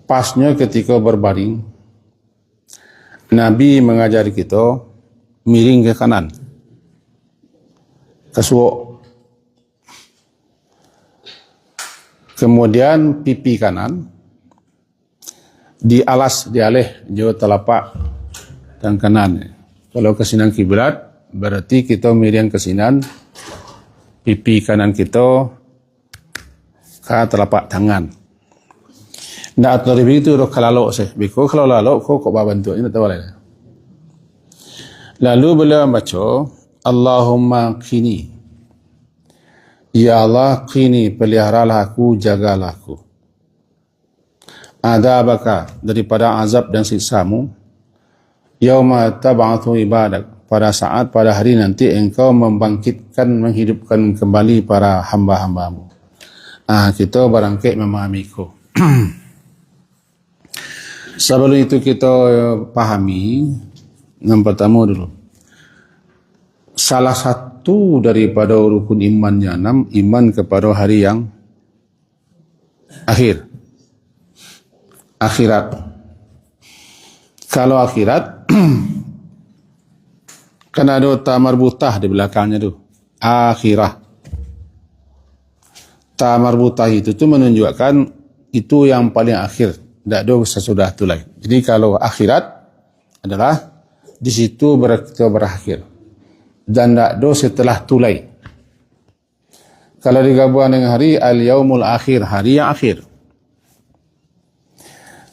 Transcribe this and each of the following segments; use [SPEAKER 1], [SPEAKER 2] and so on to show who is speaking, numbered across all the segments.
[SPEAKER 1] pasnya ketika berbaring, Nabi mengajari kita miring ke kanan, kesuok. Kemudian pipi kanan dialas, dialih jauh telapak dan kanan. Kalau kesinan kiblat, berarti kita miring kesinan, pipi kanan kita ke telapak tangan. Nak atur begitu roh kalalok sih. Biko kalau lalok kok bantu ini tahu lah. Lalu beliau baca Allahumma qini, ya Allah qini, peliharalah aku, jagalah aku, adabaka, daripada azab dan siksamu, yauma tab'atsu ibadak, pada saat pada hari nanti engkau membangkitkan, menghidupkan kembali para hamba-hambamu. Kita barangkali memahami ko. Sebelum itu kita pahami yang pertama dulu. Salah satu daripada rukun imannya 6, iman kepada hari yang akhir. Akhirat. Kalau akhirat kan ada ta marbutah di belakangnya tu. Akhirah. Ta marbutah itu menunjukkan itu yang paling akhir. Tak ada sesudah tu lagi. Jadi kalau akhirat adalah di situ kita berakhir. Dan tak ada setelah tulai. Kalau digabungkan dengan hari al-yaumul akhir, hari yang akhir.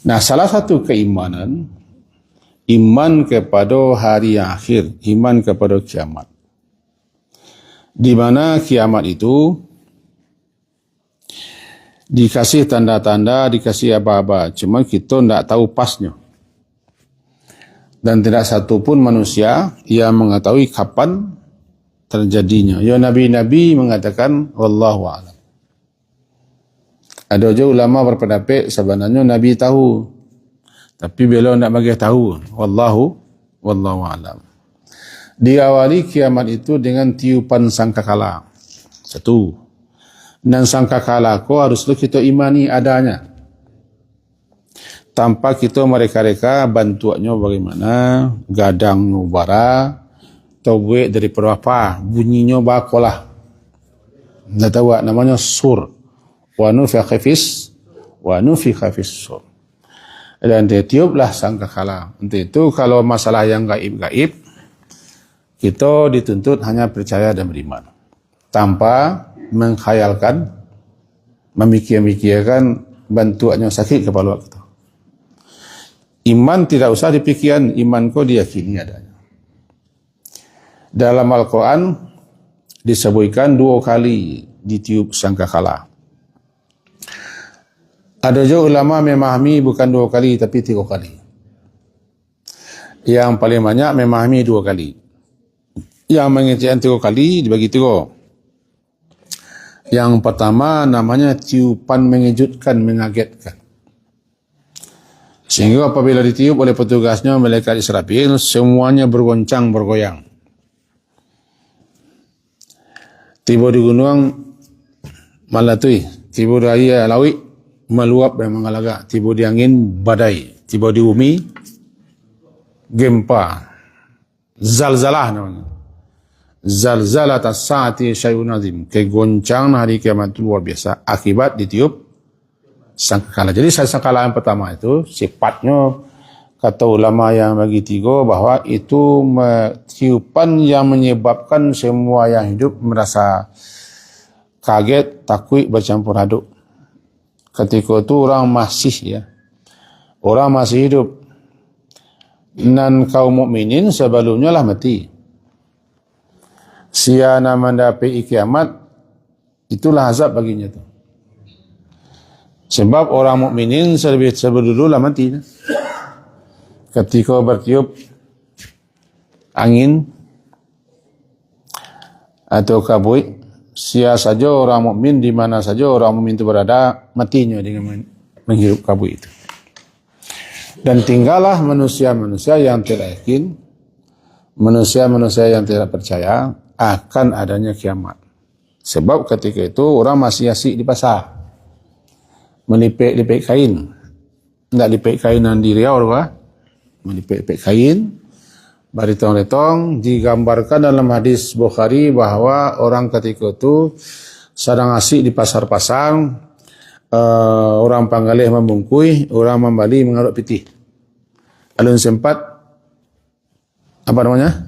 [SPEAKER 1] Nah, salah satu keimanan, iman kepada hari yang akhir, iman kepada kiamat. Di mana kiamat itu dikasih tanda-tanda, dikasih apa-apa. Cuma kita tidak tahu pasnya. Dan tidak satu pun manusia yang mengetahui kapan terjadinya. Ya Nabi-Nabi mengatakan, wallahu a'lam. Ada juga ulama berpendapat sebenarnya Nabi tahu. Tapi beliau tidak bagi tahu. Wallahu a'lam. Diawali kiamat itu dengan tiupan sangkakala. Satu. Dan sangkakala ko haruslah kita imani adanya. Tanpa kita mereka-reka bantuannya bagaimana, gadang nubara, tauwe dari berapa, bunyinya bakolah. Tidak tahu namanya sur. Wa nufikha fis sur. Dan ditiuplah sangkakala. Untuk itu kalau masalah yang gaib-gaib, kita dituntut hanya percaya dan beriman. Tanpa mengkhayalkan, memikir-mikirkan bantuannya sakit kepala kita. Iman tidak usah dipikirkan, iman kau diyakini adanya. Dalam Al-Quran disebutkan 2 kali ditiup sangkakala. Ada juga ulama memahami bukan 2 kali tapi 3 kali. Yang paling banyak memahami 2 kali. Yang mengertikan 3 kali dibagi 3. Yang pertama namanya tiupan mengejutkan, mengagetkan. Sehingga apabila ditiup oleh petugasnya malaikat Israfil, semuanya bergoncang, bergoyang. Tiba di gunung Malatui, tiba di air laut meluap dan mengalagak, tiba di angin badai, tiba di bumi gempa, zalzalah namanya. Zalzalat as-saati syai'un azim, kegoncang hari kiamat itu luar biasa akibat ditiup sangkakala. Jadi sangkakala yang pertama itu sifatnya kata ulama yang bagi 3 bahwa itu tiupan yang menyebabkan semua yang hidup merasa kaget, takut, bercampur aduk. Ketika itu orang masih orang masih hidup dan kaum mukminin sebelumnya lah mati. Siana mendapat kiamat, itulah azab baginya tu. Sebab orang mukminin sebelum lah mati. Ketika bertiup angin atau kabut, sia saja orang mukmin di mana saja orang mukmin itu berada, matinya dengan menghirup kabut itu. Dan tinggallah manusia-manusia yang tidak yakin, manusia-manusia yang tidak percaya akan adanya kiamat. Sebab ketika itu orang masih asyik di pasar, melipik-lipik kain, ndak lipek kainan di Riau apa? Melipek kain, baritong-retong digambarkan dalam hadis Bukhari bahwa orang ketika itu sedang asik di pasar-pasar, orang Panggalih membungkui, orang Mambali mengarut pitih. Alun sempat apa namanya?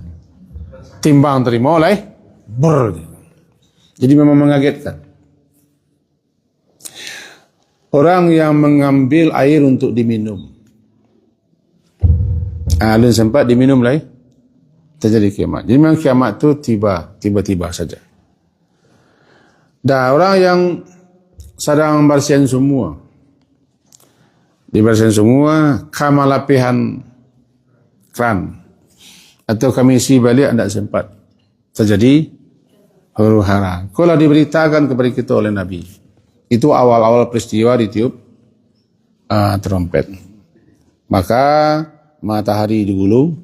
[SPEAKER 1] Timbang terima oleh jadi memang mengagetkan. Orang yang mengambil air untuk diminum, alun sempat diminum lah, terjadi kiamat. Jadi memang kiamat itu tiba-tiba saja. Dan orang yang sedang bersihan semua, dibersihan semua, kamalapihan kran atau kami isi balik tidak sempat, terjadi huru-hara. Kalau diberitakan kepada kita oleh Nabi, itu awal-awal peristiwa ditiup trompet, maka matahari digulung,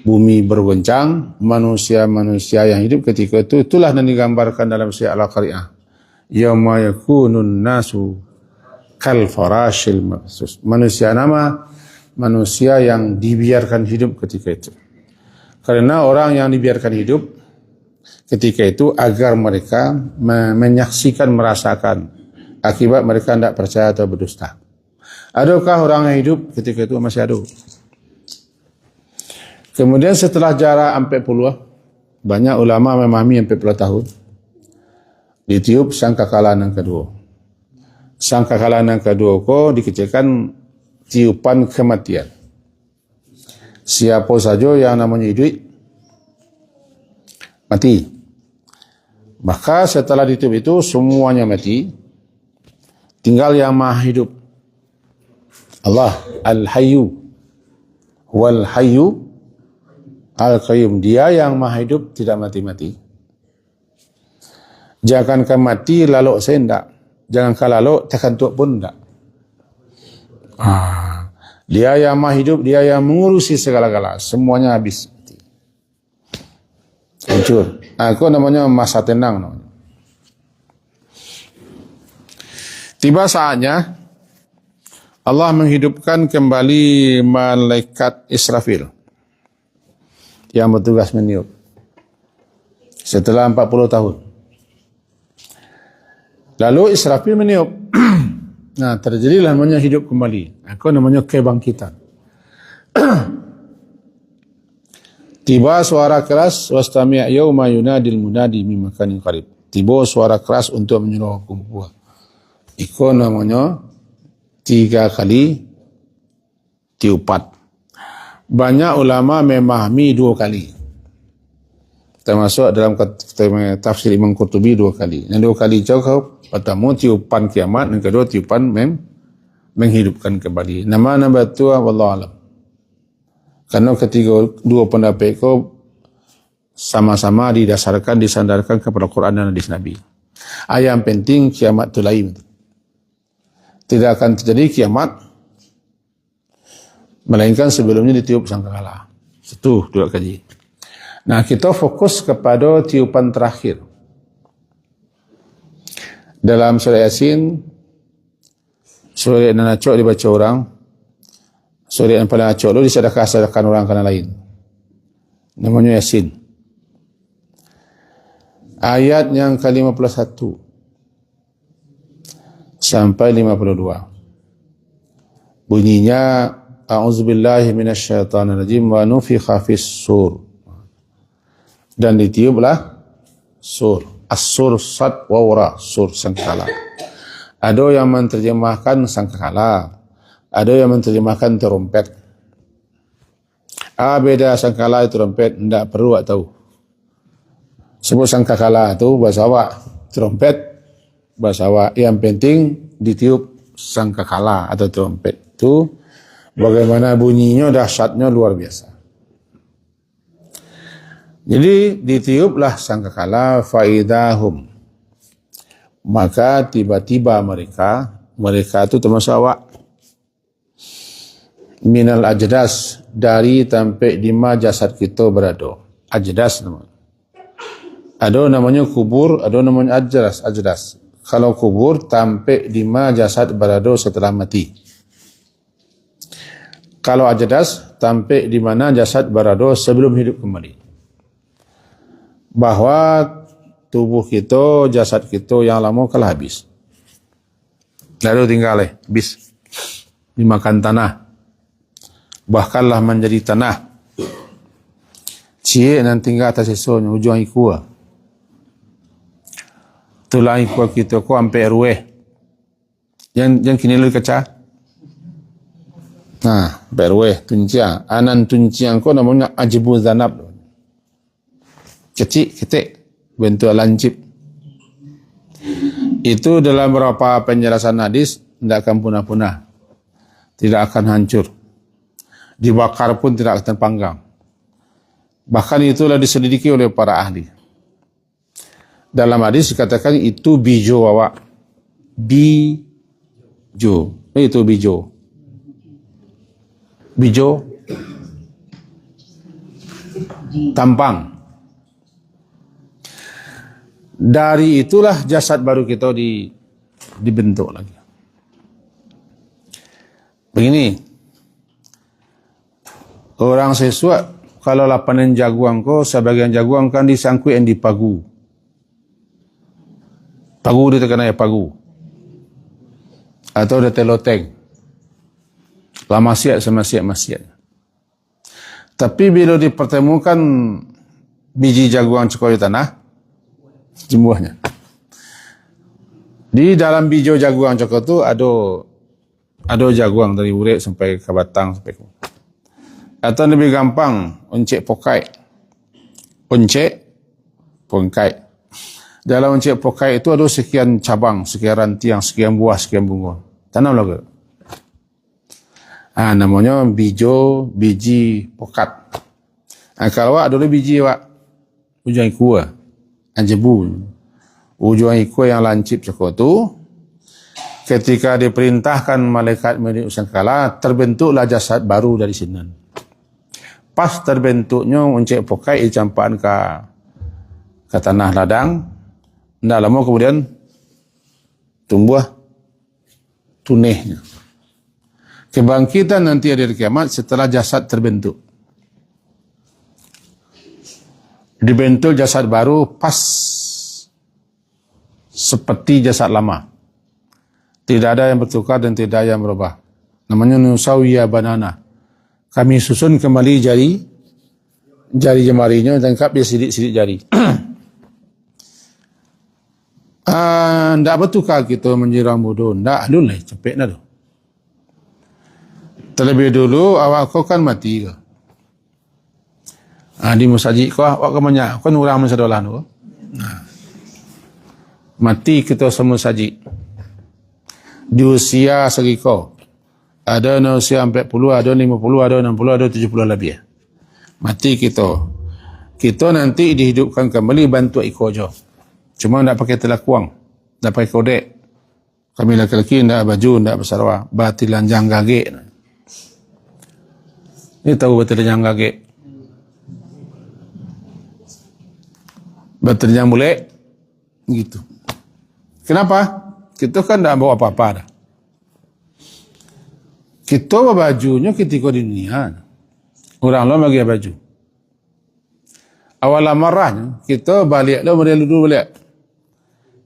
[SPEAKER 1] bumi bergoncang, manusia-manusia yang hidup ketika itu, itulah yang digambarkan dalam surah Al-Qari'ah. Yauma yakunun nasu kal farashil mabsus. Manusia yang dibiarkan hidup ketika itu. Karena orang yang dibiarkan hidup ketika itu agar mereka menyaksikan, merasakan akibat mereka tidak percaya atau berdusta. Adakah orang yang hidup ketika itu? Masih ada. Kemudian setelah jarak 40, banyak ulama memahami 40 tahun, ditiup sangkakala yang kedua. Sangkakala yang kedua ko dikecilkan tiupan kematian. Siapa saja yang namanya hidup mati. Maka setelah ditiup itu semuanya mati, tinggal yang maha hidup. Allah Al-Hayyu wal Hayyu Al-Qayyum. Dia yang maha hidup, tidak mati-mati. Jangankan mati lalu saya tidak, jangankan lalu terkantuk pun tidak. Dia yang maha hidup, dia yang mengurusi segala-gala, semuanya habis. Hancur. Aku namanya masa tenang namanya. Tiba saatnya Allah menghidupkan kembali malaikat Israfil yang bertugas meniup setelah 40 tahun. Lalu Israfil meniup. Nah, terjadilah namanya hidup kembali. Aku namanya kebangkitan. Tiba suara keras, wastami' yauma yunadil munadi min makanin qarib. Tiba suara keras untuk menyuruh kumpul. Itu namanya 3 kali tiupan. Banyak ulama memahami 2 kali. Termasuk dalam tafsir Imam Qurtubi 2 kali. Yang 2 kali cukup. Pertama tiupan kiamat, yang kedua tiupan menghidupkan kembali. Nama itu wallahu alam. Karena ketiga 2 pendapat itu sama-sama disandarkan kepada Quran dan hadis Nabi. Yang penting kiamat itu lain. Tidak akan terjadi kiamat melainkan sebelumnya ditiup sangkakala. Itu 2 kali. Nah, kita fokus kepada tiupan terakhir. Dalam surah Yasin, surah yang acok dibaca orang, surah yang paling acok itu disedekah-sedekahkan orang kerana lain. Namanya Yasin. Ayat yang ke-51 sampai 52. Bunyinya, A'udzubillahi minasyaitonirrajim wa nufikha fis-sur. Dan ditiuplah sur. As-sur sad wa wara, sur sangkakala. Ada yang menerjemahkan sangkakala, ada yang menerjemahkan trompet. Beda sangkakala trompet, tidak perlu tahu. Sebut sangkakala itu bahasa awak, trompet bahasa awak. Yang penting ditiup sangkakala atau trompet itu bagaimana bunyinya, dahsyatnya luar biasa. Jadi ditiuplah sangkakala faidahum, maka tiba-tiba mereka itu termasuk awak, minal ajdas, dari tempat di mana jasad kita berada. Ajdas namanya. Ada namanya kubur, ada namanya ajdas. Kalau kubur tempat di mana jasad berada setelah mati. kalau ajadas tampik di mana jasad berada sebelum hidup kembali. Bahawa tubuh kita, jasad kita yang lama kalah habis. Lalu tinggal habis dimakan tanah. Bahkanlah menjadi tanah. Cik dan tinggal atas sesuatu ujung iku. Tulang iku kita ko sampai rueh. Yang kini lu kaca. Nah, berweh tunciang. Anan tunciang ko namanya ajibu zanab. Kecil, ketik. Bentuk lancip. Itu dalam beberapa penjelasan hadis tidak akan punah-punah. Tidak akan hancur. Dibakar pun tidak akan panggang. Bahkan itulah diselidiki oleh para ahli. Dalam hadis dikatakan itu bijo awak. Bijo. Itu bijo. Bijo. Tampang. Dari itulah jasad baru kita dibentuk lagi. Begini. Orang sesuatu kalau lapanan jaguang ko, sebagian jaguang kan disangkui yang di pagu. Pagu dia terkena ya pagu. Atau dia teloteng. Lah maksiat sama maksiat. Tapi bila dipertemukan biji jaguang cekoi tanah, jumbuhnya. Di dalam biji jaguang cekoi itu ada jaguang dari uret sampai ke batang sampai ke. Atau lebih gampang, uncik pokai. Uncik pokai. Dalam uncik pokai itu ada sekian cabang, sekian rantiang, sekian buah, sekian bunga. Tanam lagi. Namanya biji pokat. Kalau ada biji ujung iku anjebu. Ujung iku yang lancip cakap tu, ketika diperintahkan malaikat sangkala, terbentuklah jasad baru dari sini. Pas terbentuknya uncik pokai dicampakkan ke tanah ladang, tidak lama kemudian tumbuh tunihnya. Kebangkitan nanti hari kiamat setelah jasad terbentuk. Dibentuk jasad baru pas seperti jasad lama. Tidak ada yang bertukar dan tidak ada yang berubah. Namanya nusawiya banana. Kami susun kembali jari jemarinya dan kap dia sidik-sidik jari. Tidak bertukar kita menjiram bodoh. Tidak, alun lah, cepet dah tu. Terlebih dulu awak kau kan mati ke? Di musajid kau awak kan banyak. Kau orang masa dolan tu. Mati kita semua sajid. Di usia segi kau. Ada yang usia 40, ada 50, ada 60, ada 70 lebih. Mati kita. Kita nanti dihidupkan kembali bantu ikut je. Cuma nak pakai telakuang. Nak pakai kodek. Kami lelaki nak baju, nak bersarwa. Batilan jang gagik. Ini tahu batilan jang gagik. Batilan jang boleh. Gitu. Kenapa? Kita kan tak bawa apa-apa dah. Kita bajunya ketika di dunia. Orang lain bagi baju. Awal marahnya, kita balik lah, dulu balik.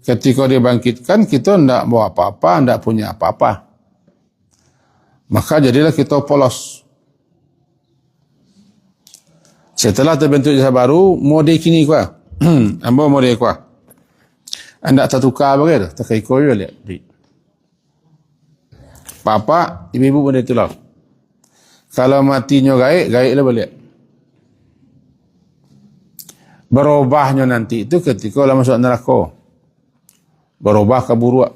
[SPEAKER 1] Ketika dia bangkitkan, kita tidak bawa apa-apa, tidak punya apa-apa. Maka jadilah kita polos. Setelah terbentuk jasad baru, mode kini kuah. Ambil mode kuah. Anda tak tukar bagai dah, tak kaya koyo lihat. Papa, ibu-ibu pun itulah. Kalau matinya gaik lah balik. Berubahnya nanti itu ketika lah masuk neraka. Berubah ke buruk.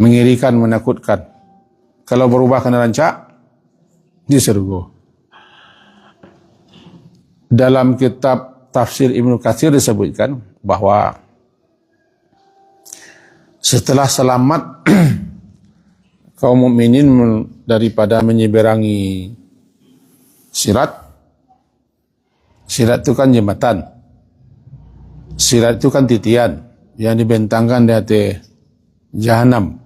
[SPEAKER 1] Mengirikan, menakutkan. Kalau berubah kena rancak, di surga. Dalam kitab tafsir Ibnu Katsir disebutkan bahawa setelah selamat kaum mukminin daripada menyeberangi sirat. Sirat itu kan jembatan. Sirat itu kan titian yang dibentangkan di atas jahanam.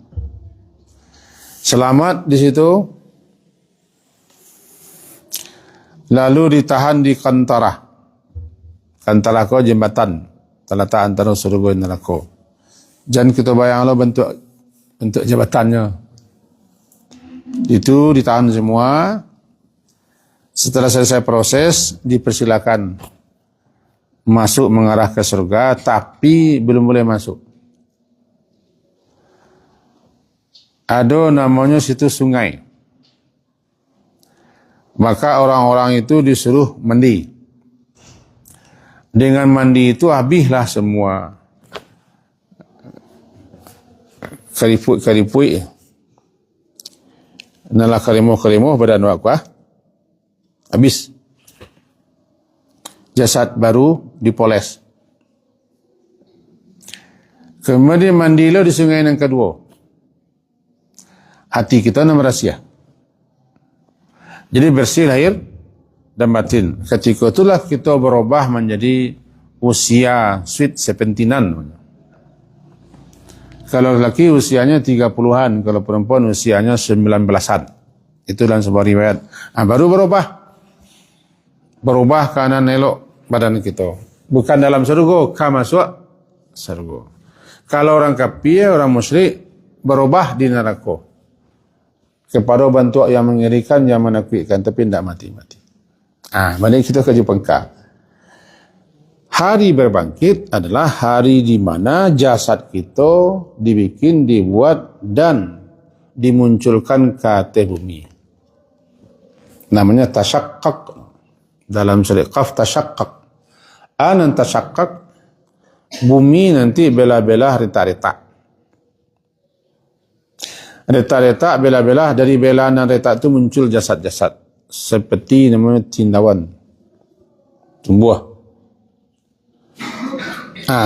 [SPEAKER 1] Selamat di situ, lalu ditahan di kantarah. Kantarah ko jembatan terletak antara surga dan neraka. Jangan kita bayanglah bentuk jabatannya. Itu ditahan semua. Setelah selesai proses, dipersilakan masuk mengarah ke surga, tapi belum boleh masuk. Ada namanya situ sungai. Maka orang-orang itu disuruh mandi. Dengan mandi itu habislah semua keriput-keriput. Nalah kerimuh-kerimuh badan aku. Habis. Jasad baru dipoles. Kemudian mandilah di sungai yang kedua. Hati kita nama rahsia. Jadi bersih lahir dan batin. Ketika itulah kita berubah menjadi usia sweet 17-an. Kalau lelaki usianya 30-an, kalau perempuan usianya 19-an. Itu dalam sebuah riwayat. Baru berubah kanan elok badan kita. Bukan dalam surga, masuk surga. Kalau orang kafir, orang musyrik, berubah di neraka. Kepada bentuk yang mengerikan, yang menakutkan, tapi tidak mati-mati. Balik kita ke Jepangka. Hari berbangkit adalah hari di mana jasad kita dibuat dan dimunculkan ke atas bumi. Namanya tasyaqqaq. Dalam surah Qaf tasyaqqaq. Anan tasyaqqaq, bumi nanti belah-belah retak-retak. Retak-retak belah-belah, dari belahan retak itu muncul jasad-jasad seperti namanya tindawan tumbuh.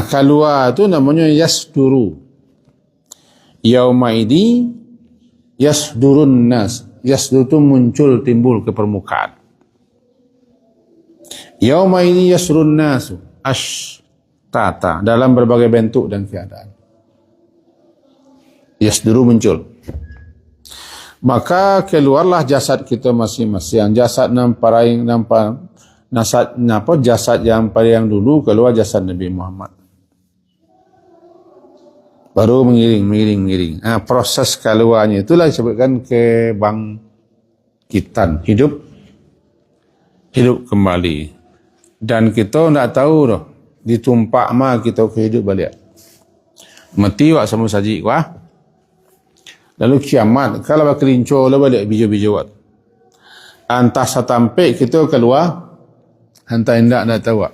[SPEAKER 1] Keluar itu namanya yasduru. Yaumaidi yasdurun nas. Yasdur itu muncul, timbul ke permukaan. Yaumaidi yasdurun nasu ashtata, dalam berbagai bentuk dan keadaan. Yasduru muncul. Maka keluarlah jasad kita masing-masing. Jasad jasad yang paling dulu keluar jasad Nabi Muhammad. Baru mengiring. Proses keluarnya itulah disebutkan kebangkitan, hidup kembali. Dan kita tidak tahu dah, ditumpak kita ke hidup balik. Mati wak sama saji wah. Lalu kiamat, kalau berkelincur lah balik biju-biju wat. Antah satampe kita keluar, hantar hendak nak tahu.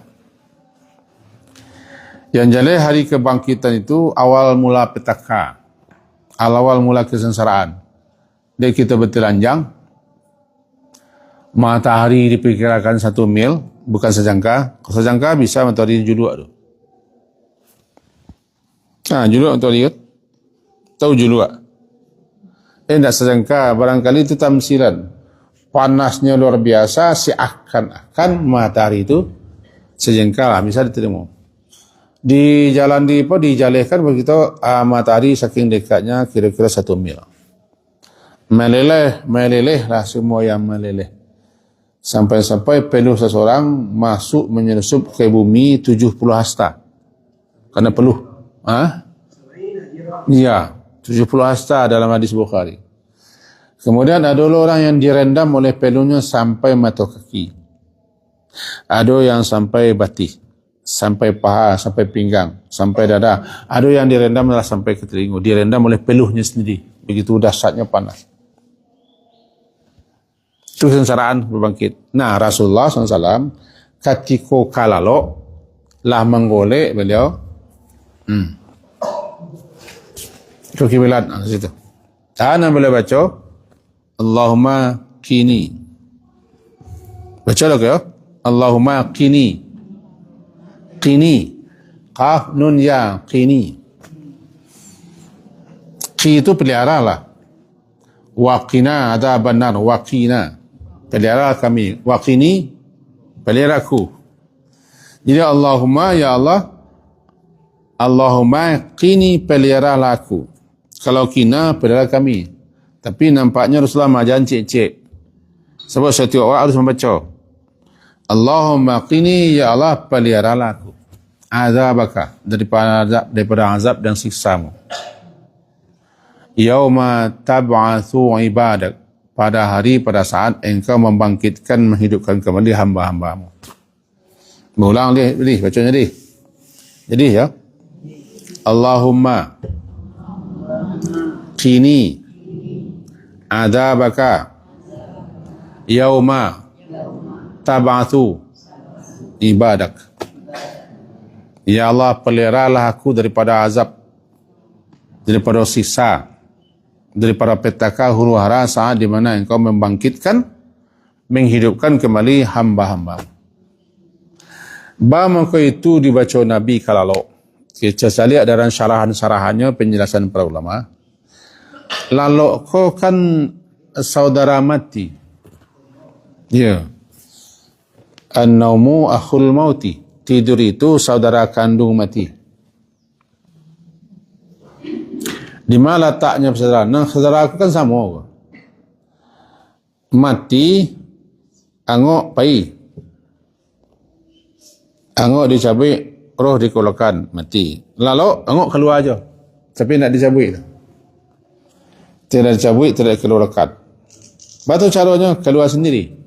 [SPEAKER 1] Yang jelas hari kebangkitan itu awal mula petaka. Awal mula kesengsaraan. Jadi kita bertelanjang, matahari diperkirakan 1 mil, bukan sejangka. Sejangka bisa matahari juluk tu. Juluk matahari kan? Tahu juluk. Tidak sejangka, barangkali itu tamsilan. Panasnya luar biasa, seakan-akan matahari itu sejengkal lah, bisa diterima. Di jalan dijalihkan begitu, matahari saking dekatnya kira-kira 1 mil. Meleleh lah semua yang meleleh. Sampai-sampai peluh seseorang masuk menyelusup ke bumi 70 hasta. Karena peluh. Ya. 70 hasta dalam hadis Bukhari. Kemudian ada orang yang direndam oleh peluhnya sampai mata kaki. Ada yang sampai batih, sampai paha, sampai pinggang, sampai dada. Ada yang direndam sampai ke telinga. Direndam oleh peluhnya sendiri. Begitu dahsyatnya panas. Itu kesengsaraan berbangkit. Rasulullah SAW ketika kalalo lah menggolek beliau. Itu kiblat situ. Ana boleh baca Allahumma qini. Baca lagi ya. Allahumma qini. Qini. Qaf nun ya qini. Qi itu pelihara lah. Waqina adzaban nar. Waqina. Pelihara kami. Waqini peliharaku. Jadi Allahumma ya Allah. Allahumma qini peliharalah aku. Kalau kina, pelihara kami. Tapi nampaknya Rasulullah majan cek-cek. Sebab setiap orang harus membaca. Allahumma qini, ya Allah peliharalah aku azabaka, daripada azab dan siksamu. Yauma tab'atsu ibadak, pada hari pada saat engkau membangkitkan menghidupkan kembali hamba-hambamu. Berulang dia, bacanya dia. Jadi ya. Allahumma qini azabaka yauma tab'atsu ibadak. Ya Allah peliharalah aku daripada azab, daripada siksa, daripada petaka huru hara saat di mana engkau membangkitkan menghidupkan kembali hamba-hamba. Maka itu dibaca Nabi kalau kita lihat dalam syarahan-syarahannya penjelasan para ulama. Lalu kau kan saudara mati. Ya. An-naumu akhul mauti. Tidur itu saudara kandung mati. Di mana letaknya saudara? Nah, saudara aku kan sama. Mati, angok pai. Angok dicabik, roh dikeluarkan, mati. Lalu angok keluar aja. Tapi nak dicabik. Tidak dicabik, tidak dikeluarkan. Batu caranya keluar sendiri.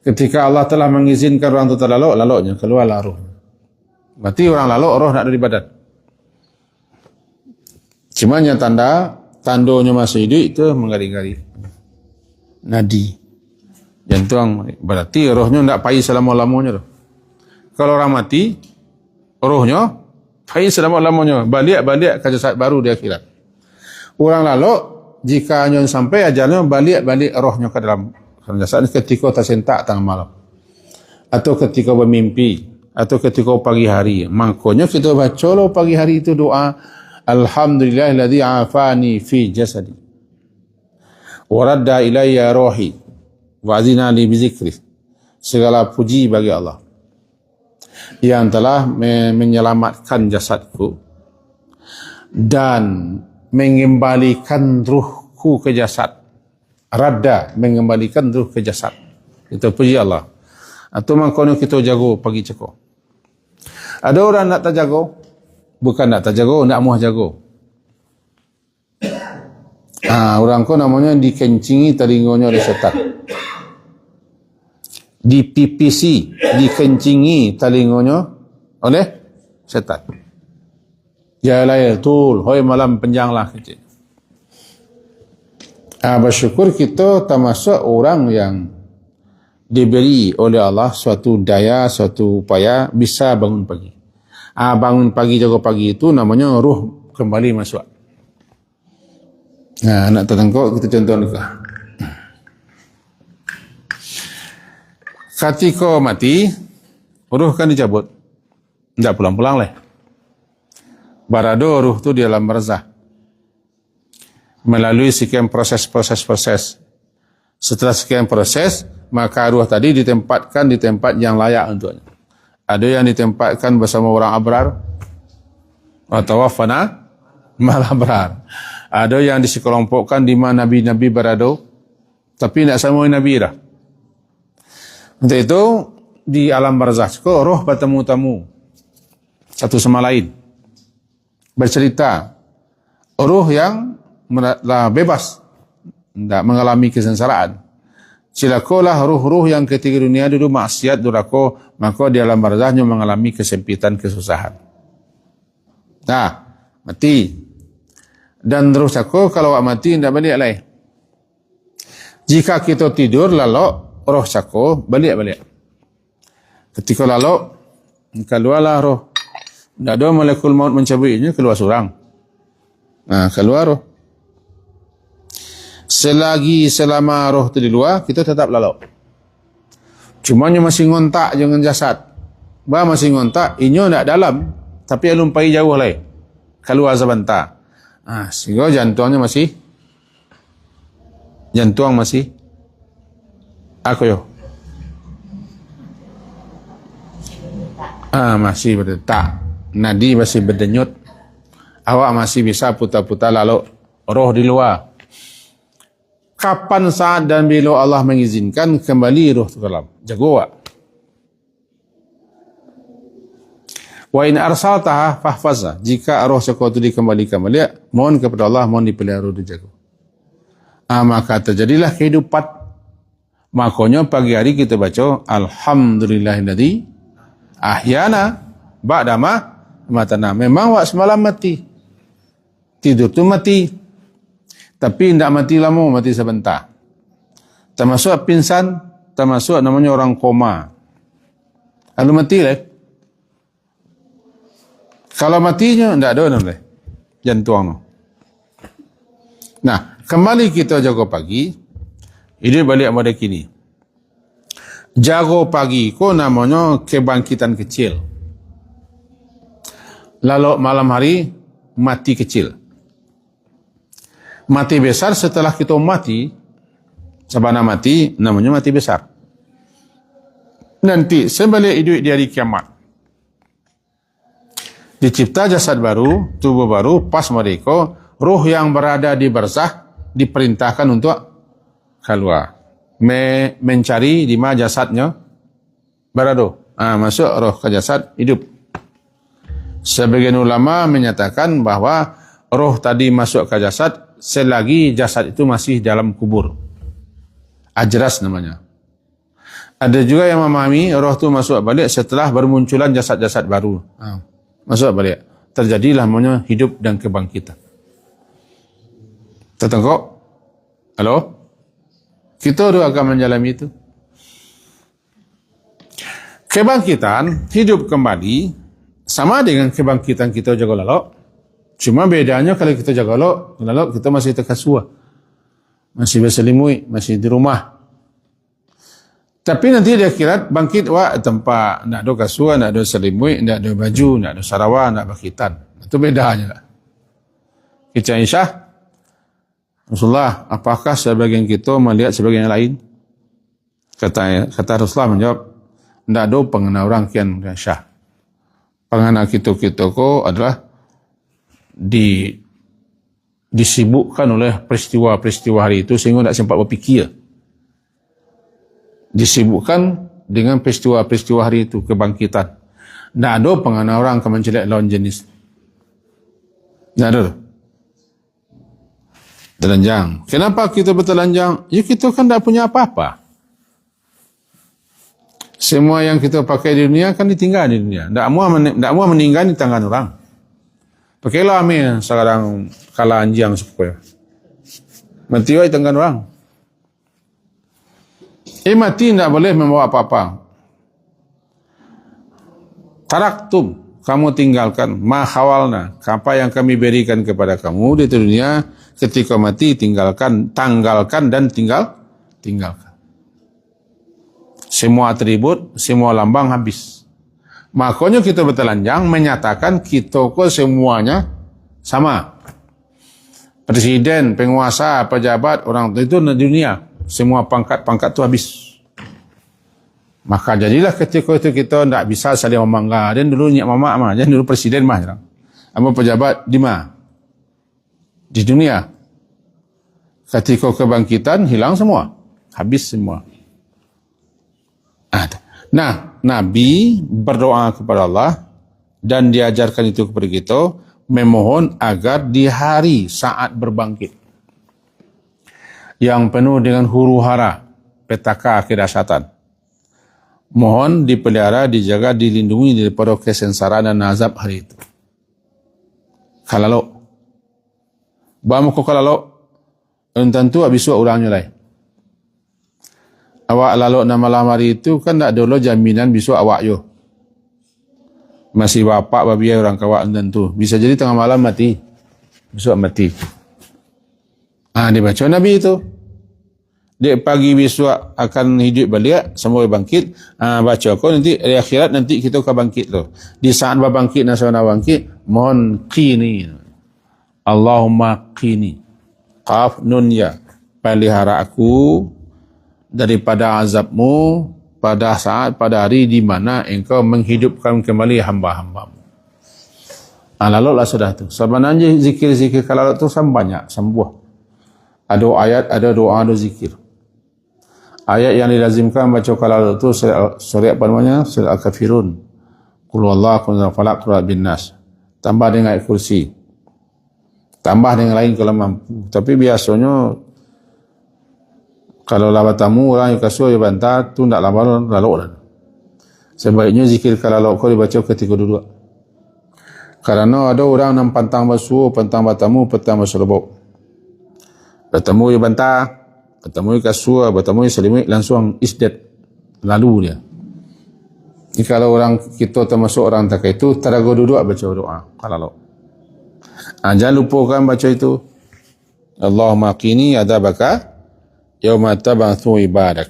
[SPEAKER 1] Ketika Allah telah mengizinkan orang itu terlalu, lalunya keluarlah roh. Mati orang lalu, roh nak ada di badan. Cuma yang tandonya masih hidup itu menggari-gari nadi jantung, berarti rohnya tidak payah selama-lamanya. Kalau orang mati, rohnya payah selama-lamanya, balik ke jasad baru di akhirat. Orang lalu jika nyon sampai ajalnya balik rohnya ke dalam jasad ketika tersentak tengah malam, atau ketika bermimpi, atau ketika pagi hari. Makanya kita baca lo pagi hari itu doa Alhamdulillahilladzi afani fi jasadi wa radda ilayya ruhi wa azina li bizikri. Segala puji bagi Allah yang telah menyelamatkan jasadku dan mengembalikan ruhku ke jasad. Radda, mengembalikan ruh ke jasad. Itu puji Allah. Atau makanya kita jago pagi ceko. Ada orang nak tak jago, bukan nak tak jago, nak muah jago. Orang ko namanya dikencingi telinganya oleh setan. Di PPC, dikencingi telinganya oleh setan. Jalai tul, hoi malam panjanglah kecil. Bersyukur kita termasuk orang yang diberi oleh Allah suatu daya, suatu upaya bisa bangun pagi. Bangun pagi, jaga pagi itu namanya ruh kembali masuk. Nak tertengok kita contoh ni. Ketika mati, ruh kan dicabut. Tak pulang-pulang lah. Barado ruh tu di alam barzah. Melalui sekian proses. Setelah sekian proses, maka ruh tadi ditempatkan di tempat yang layak untuknya. Ada yang ditempatkan bersama orang abrar, atau wafana malabrar. Ada yang disekelompokkan di mana nabi-nabi berada, tapi tidak semua nabi dah. Untuk itu di alam barzakh, roh bertemu-temu satu sama lain, bercerita. Roh yang bebas, tidak mengalami kesengsaraan. Silakolah ruh-ruh yang ketika dunia dulu maksiat durako, maka di alam barzakhnya mengalami kesempitan, kesusahan. Mati. Dan terus aku kalau mati tidak balik lagi. Jika kita tidur lalu roh sako balik. Ketika lalu keluarlah roh. Tidak ada malaikat maut mencabutnya, keluar seorang. Keluar roh. Selama roh itu di luar, kita tetap lalu. Cumanya masih ngontak dengan jasad. Masih ngontak, inyo tidak dalam, tapi lumpai jauh lah. Keluar sebentar. Sehingga jantung masih aku yo. Masih berdetak. Nadi masih berdenyut. Awak masih bisa putar-putar lalu roh di luar. Kapan saat dan bila Allah mengizinkan kembali roh ke dalam. Jago awak. Wa in arsaltaha fahfazha. Jika roh sekau itu dikembalikan balik, mohon kepada Allah, mohon dipelihara, dijaga. Maka terjadilah kehidupan. Makanya pagi hari kita baca alhamdulillahilladzi ahyana ba'da ma matana. Memang wak semalam mati. Tidur tu mati. Tapi tidak mati lama, mati sebentar. Termasuk pingsan, termasuk namanya orang koma. Lalu mati lah. Kalau matinya tidak ada namanya jantung. Nah, kembali kita jaga pagi. Ini balik pada kini. Jaga pagi ko namanya kebangkitan kecil. Lalu malam hari mati kecil. Mati besar setelah kita mati, sabana mati namanya mati besar. Nanti sebalik hidup di hari kiamat. Dicipta jasad baru, tubuh baru, pas mereka, roh yang berada di barzah diperintahkan untuk keluar. Mencari di mana jasadnya berada. Masuk roh ke jasad, hidup. Sebagian ulama menyatakan bahawa roh tadi masuk ke jasad selagi jasad itu masih dalam kubur. Ajras namanya. Ada juga yang memahami roh itu masuk balik setelah bermunculan jasad-jasad baru. Masuk balik. Terjadilah namanya hidup dan kebangkitan. Tertengok? Halo? Kita dua akan menjalani itu. Kebangkitan, hidup kembali, sama dengan kebangkitan kita jaga lalu. Cuma bedanya kalau kita jaga lalu kita masih terkasua. Masih berselimui, masih di rumah. Tapi nanti di akhirat bangkit tempat nak ada kasua, nak ada selimut, nak ada baju, nak ada sarawak, nak bangkitan. Itu bedanya. Kita Aisyah, Rasulullah, apakah sebagian kita melihat sebagian yang lain? Kata Rasulullah menjawab, tidak ada pengenal orang kian Aisyah. Pengenal kita ko adalah disibukkan oleh peristiwa-peristiwa hari itu sehingga tidak sempat berfikir. Disibukkan dengan peristiwa-peristiwa hari itu, kebangkitan. Tidak ada pengenal orang akan mencelak lawan jenis. Tidak ada. Telanjang. Kenapa kita bertelanjang? Ya kita kan tidak punya apa-apa. Semua yang kita pakai di dunia kan ditinggal di dunia. Tak mau meninggal di tangan orang. Pakailah amil sekarang kala anjang supaya. Mati di tangan orang. Mati tidak boleh membawa apa-apa. Taraktum, kamu tinggalkan. Ma khawalna, apa yang kami berikan kepada kamu di dunia, ketika mati tanggalkan dan tinggalkan. Semua atribut, semua lambang habis. Makanya kita bertelanjang menyatakan kita kok semuanya sama. Presiden, penguasa, pejabat, orang itu di dunia. Semua pangkat-pangkat itu habis. Maka jadilah ketika itu kita tidak bisa saling memangga. Dan dulu nyak mamak mah, dan dulu presiden mah. Apa pejabat di mana? Di dunia. Ketika kebangkitan hilang semua. Habis semua. Nah, Nabi berdoa kepada Allah dan diajarkan itu kepada kita, memohon agar di hari saat berbangkit yang penuh dengan huru-hara, petaka kedahsyatan, mohon dipelihara, dijaga, dilindungi daripada kesengsaraan dan azab hari itu. Kalau bamu ko kalau tentu besok ulangnya lain. Awak lalu nama malam hari itu kan tak ada jaminan besok awak yo. Masih bapak babi orang kawak tentu. Bisa jadi tengah malam mati. Besok mati. Dibaca Nabi itu. Dia pagi besok akan hidup balik, semua bangkit. Baca kau nanti di akhirat nanti kita akan bangkit tu. Di saat bangkit nasional bangkit, mohon qini. Allahumma qini. Qaf nun ya. Pelihara aku daripada azabmu pada hari di mana engkau menghidupkan kembali hamba-hambamu. Lalu lah sudah tu. Sebenarnya zikir-zikir kalau tu banyak, sembuh. Ada ayat, ada doa, ada zikir. Ayat yang dilazimkan baca kalau tu surah apa namanya? Surah Al-Kafirun. Qul huwallahu ahad, falaq, qul bin nas. Tambah dengan ayat kursi. Tambah dengan lain kalau mampu. Tapi biasanya kalau laba tamu orang yang kasut yang bantah tu tak laba lalu lah. Sebaiknya zikir kalau kau dibaca ketika duduk. Karena ada orang yang pantang basuh, pantang bertamu, pantang berserbuk. Bertemu yang bantah, bertemu yang kasut, bertemu yang selimut, langsung isdat. Lalu dia. Jadi kalau orang kita termasuk orang tak itu, terago duduk baca doa. Kalau jangan lupakan baca itu. Allahumma qini adabaka yauma tabathu ibadak.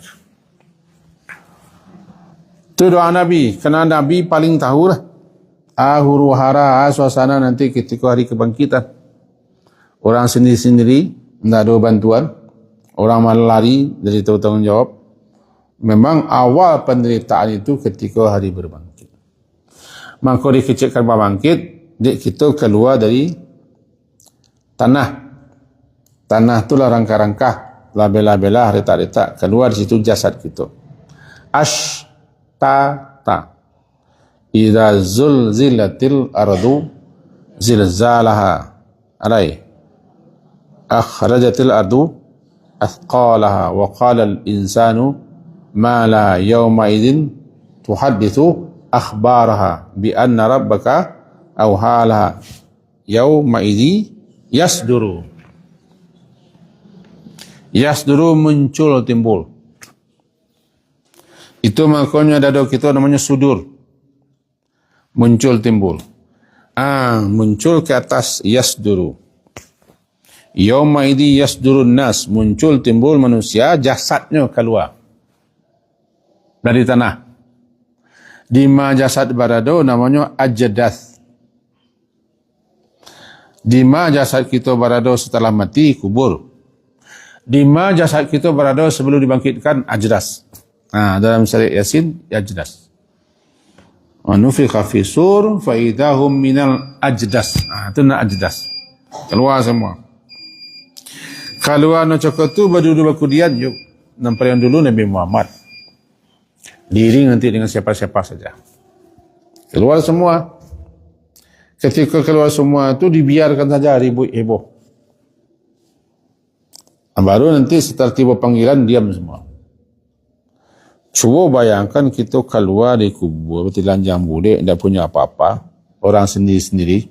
[SPEAKER 1] Itu doa Nabi. Kerana Nabi paling tahu lah. Huru hara suasana nanti ketika hari kebangkitan. Orang sendiri-sendiri, tidak ada bantuan. Orang malah lari dari tanggungjawab. Memang awal penderitaan itu ketika hari berbangkit. Maka dikecilkan berbangkit, kita keluar dari tanah. Tanah itulah rangka-rangka, label-labelah, retak-retak. Keluar di situ jasad kita. Ashtata. Idza zulzilatil ardu zilzalaha. Alai. Akhrajatil ardu athqalaha. Wa qala al-insanu ma la yawma idzin tuhadditsu akhbaraha bi anna rabbaka awhalaha yawma idzi yasduru muncul timbul. Itu makanya dada kita namanya sudur, muncul timbul. Muncul ke atas yasduru. Yawma idzi yasdurun nas, muncul timbul manusia, jasadnya keluar dari tanah. Di jasad barado namanya ajdath. Di jasad kita barado setelah mati, kubur. Di jasad kita barado sebelum dibangkitkan, ajdas. Dalam surah Yasin, ajdas. Wa nufikha fi sur fa idahum minal ajdas. Itu nak ajdas. Keluar semua. Keluar no cokot tu berduduk berkudian yuk. Nampak yang dulu Nabi Muhammad. Diri nanti dengan siapa-siapa saja. Keluar semua. Ketika keluar semua itu dibiarkan saja ribut heboh. Baru nanti setelah tiba panggilan diam semua. Cuba bayangkan kita keluar dari kubur, telanjang budik, tidak punya apa-apa. Orang sendiri-sendiri.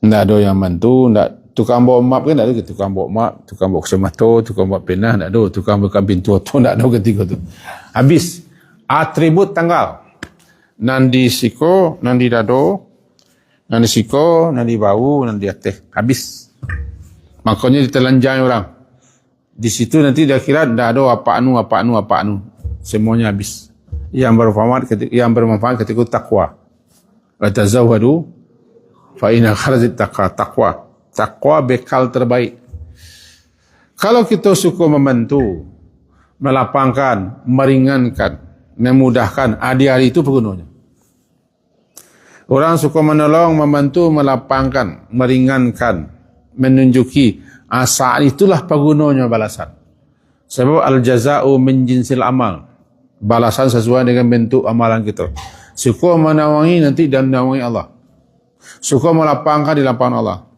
[SPEAKER 1] Tidak ada yang bantu, tidak. Tukang bawa map kan tak ada, tukang bawa map, tukang bawa kacamata, tukang bawa pena, tak ada, tukang buka pintu tu, tak ada ketika tu. Habis. Atribut tanggal. Nandi siko, nandi dado, nandi siko, nandi bau, nandi ateh. Habis. Makanya ditelanjang orang. Di situ nanti di akhirat tak ada apa anu. Semuanya habis. Yang bermanfaat ketika takwa. Wa tazawwadu fa inna khairut taqwa. Takwa bekal terbaik. Kalau kita suka membantu, melapangkan, meringankan, memudahkan, hari-hari itu pegunungnya. Orang suka menolong, membantu, melapangkan, meringankan, menunjuki. Saat itulah pegunungnya balasan. Sebab al-jaza'u min jinsil amal. Balasan sesuai dengan bentuk amalan kita. Suka menawangi nanti dan menawangi Allah. Suka melapangkan di lapangan Allah.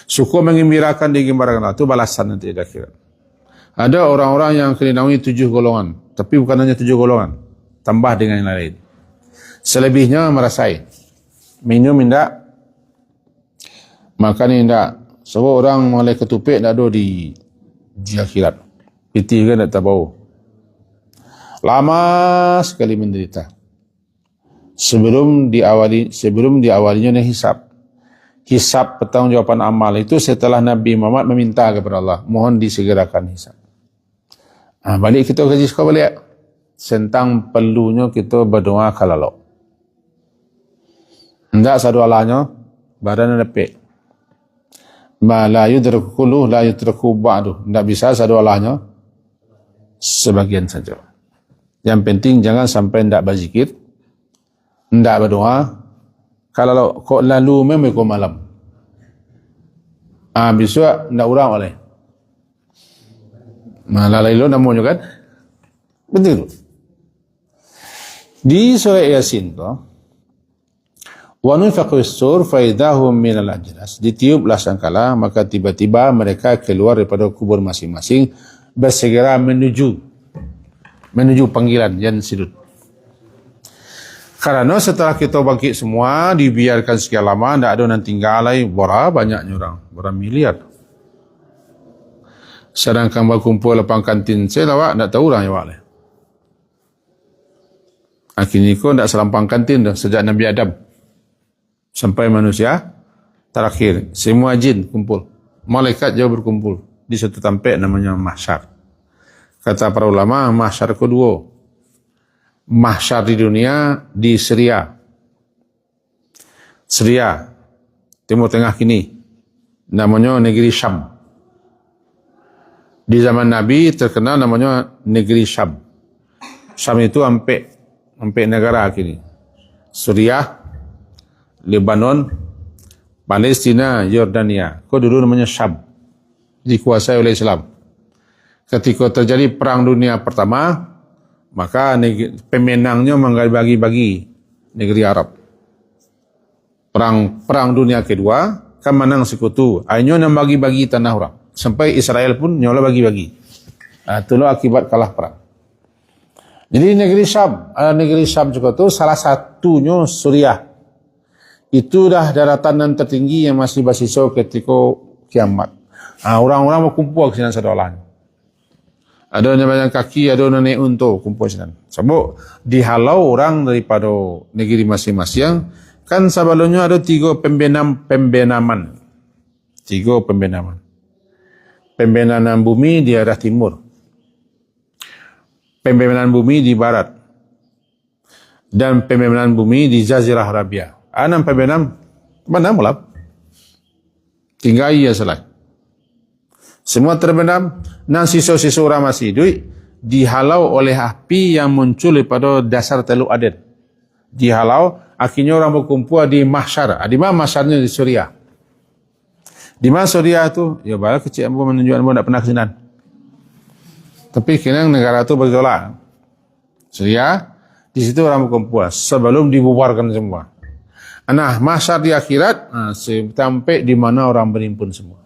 [SPEAKER 1] Suka mengembirakan digembirakan Allah. Itu balasan nanti di akhirat. Ada orang-orang yang kenawangi 7 golongan. Tapi bukan hanya 7 golongan. Tambah dengan yang lain. Selebihnya merasai. Minum tidak. Makan tidak. Sebab orang mulai ketupik tak ada di akhirat. Piti kan tak tahu. Lama sekali menderita. Sebelum diawalinya hisab. Hisab pertanggungjawaban amal itu setelah Nabi Muhammad meminta kepada Allah. Mohon disegerakan hisab. Balik kita kaji sekolah balik. Tentang perlunya kita berdoa kalau. Tidak satu Allahnya. Badan lepek. Ma la yudraku kulluh la yudraku ba'duh. Tidak bisa satu Allahnya. Sebagian saja. Yang penting jangan sampai tidak berzikir. Tidak berdoa. Kalau kok lalu memang kau malam. Besok tidak urang oleh. Lalai lo namanya kan? Betul. Di surah Yasin tu, wa nufiqa fis-sur fa idahum minal ajdas. Ditiuplah sangkala, maka tiba-tiba mereka keluar daripada kubur masing-masing bersegera menuju panggilan yang sidut. Karena setelah kita bangkit semua, dibiarkan sekian lama, tidak ada yang tinggal lagi. Banyaknya orang, miliar. Sedangkan berkumpul lapang kantin, saya awak tak tahu lah awak. Akhirnya kau tak selampang kantin dah sejak Nabi Adam sampai manusia terakhir. Semua jin kumpul, malaikat juga berkumpul di satu tempat namanya mahsyar. Kata para ulama, mahsyar kedua, mahsyar di dunia di Syria, Timur Tengah kini, namanya negeri Syam. Di zaman Nabi terkenal namanya negeri Syam. Syam itu sampai negara kini. Suriah, Lebanon, Palestina, Yordania. Kau dulu namanya Syam. Dikuasai oleh Islam. Ketika terjadi perang dunia pertama, maka pemenangnya membagi-bagi negeri Arab. Perang dunia kedua, kan menang sekutu. Akhirnya nak bagi-bagi tanah orang. Sampai Israel pun nyola bagi-bagi. Itulah akibat kalah perang. Jadi negeri Syam juga tu salah satunya Suriah. Itu dah daratan yang tertinggi yang masih bersisa ketika kiamat. Orang-orang berkumpul ke sana sedolan. Ada yang banyak kaki, ada yang naik unta kumpul sana. Sebab dihalau orang daripada negeri masing-masing. Kan sebelumnya ada 3 pembenaman. Pembenaman bumi di arah timur. Pembenaman bumi di barat. Dan pembenaman bumi di Jazirah Arabia. 6 pembenaman. Mana mulai? Tinggal ia selai. Semua terbenam. Dan sisa-sisa orang masih hidup dihalau oleh api yang muncul daripada dasar Teluk Aden. Dihalau. Akhirnya orang berkumpul di mahsyar. Di mana mahsyarnya? Di Suriah. Di mana Suriah tu? Ya bala kecil ambo menunjukkan ambo tak pernah ke sana. Tapi kena negara tu bergolak. Syria, di situ orang berkumpul sebelum dibubarkan semua. Nah, mahsyar di akhirat, sampai di mana orang berhimpun semua.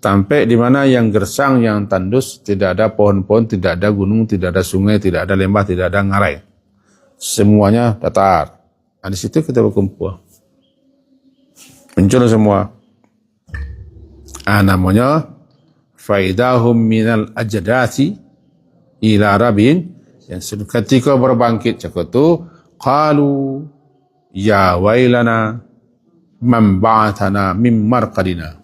[SPEAKER 1] Sampai di mana yang gersang, yang tandus, tidak ada pohon-pohon, tidak ada gunung, tidak ada sungai, tidak ada lembah, tidak ada ngarai. Semuanya datar. Di situ kita berkumpul. Muncul semua. Namanya faidahum minal ajdasi ila rabin, yang ketika berbangkit cakap tu qalu ya wailana man ba'athana min marqadina.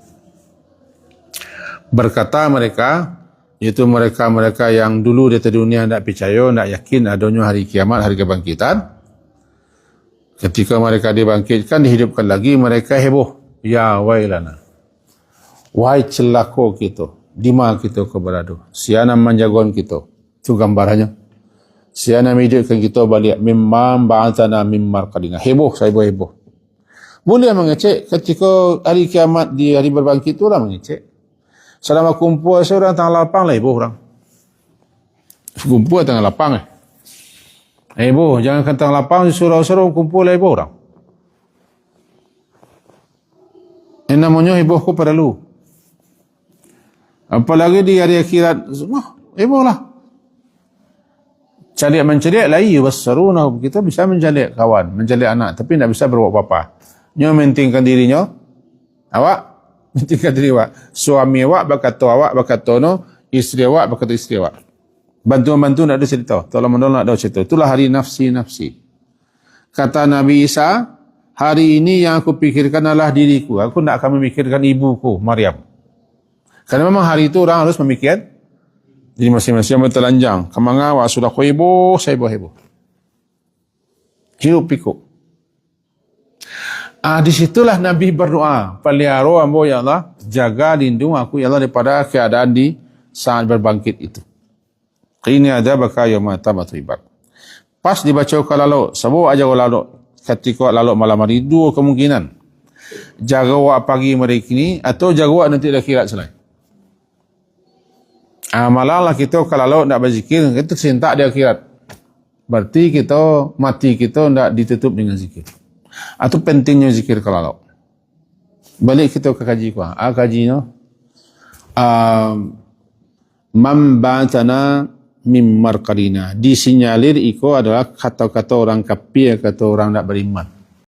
[SPEAKER 1] Berkata mereka, yaitu mereka yang dulu di dunia tidak percaya, tidak yakin adanya hari kiamat, hari kebangkitan. Ketika mereka dibangkitkan, dihidupkan lagi, mereka heboh. Ya wailana, wahai celaka kita, di mana kita berada? Siapa menjagoan kita? Itu gambarannya. Siapa menghidupkan kita balik? Mimman ba'athana min marqadina. Heboh, saya heboh. Boleh mengecek ketika hari kiamat, di hari berbangkit itu orang mengecek. Selama kumpul seorang tengah lapang lah heboh orang. Kumpul tengah lapang heboh, jangan tengah lapang suruh-suruh kumpul lah heboh orang. Yang namanya heboh kau perlu. Apalagi di hari akhirat, semua heboh lah. Mencariak lagi, wassaruna, kita bisa mencariak kawan, mencariak anak, tapi tidak bisa berbuat apa-apa. Nyo mentingkan dirinya, awak, mentingkan diri awak. Suami awak berkata no, isteri awak berkata isteri awak. Bantu-bantu nak ada cerita, tolong-menolong nak ada cerita. Itulah hari nafsi-nafsi. Kata Nabi Isa, hari ini yang aku pikirkan adalah diriku. Aku tak akan memikirkan ibuku, Maryam. Karena memang hari itu orang harus memikirkan diri masing-masing yang telanjang. Kemana awak sudah heboh, saya heboh. Hidup pikuk. Di situlah Nabi berdoa, pelihara ambo ya Allah, jaga lindung aku ya Allah daripada keadaan di saat berbangkit itu. Ini ada bakal yang mata batibak. Pas dibaca kalau sebab aja lalu ketika lalu malam hari, dua kemungkinan. Jaga awak pagi mereka ini atau jaga awak nanti akhirat selain. Malah kita kalau nak berzikir, kita sentak di akhirat. berarti kita mati kita tidak ditutup dengan zikir. Atau pentingnya zikir kalau balik kita ke kaji kuah. Kaji no. Membancana mimar karina. Disinyalir iko adalah kata-kata orang kafir, kata orang tidak beriman.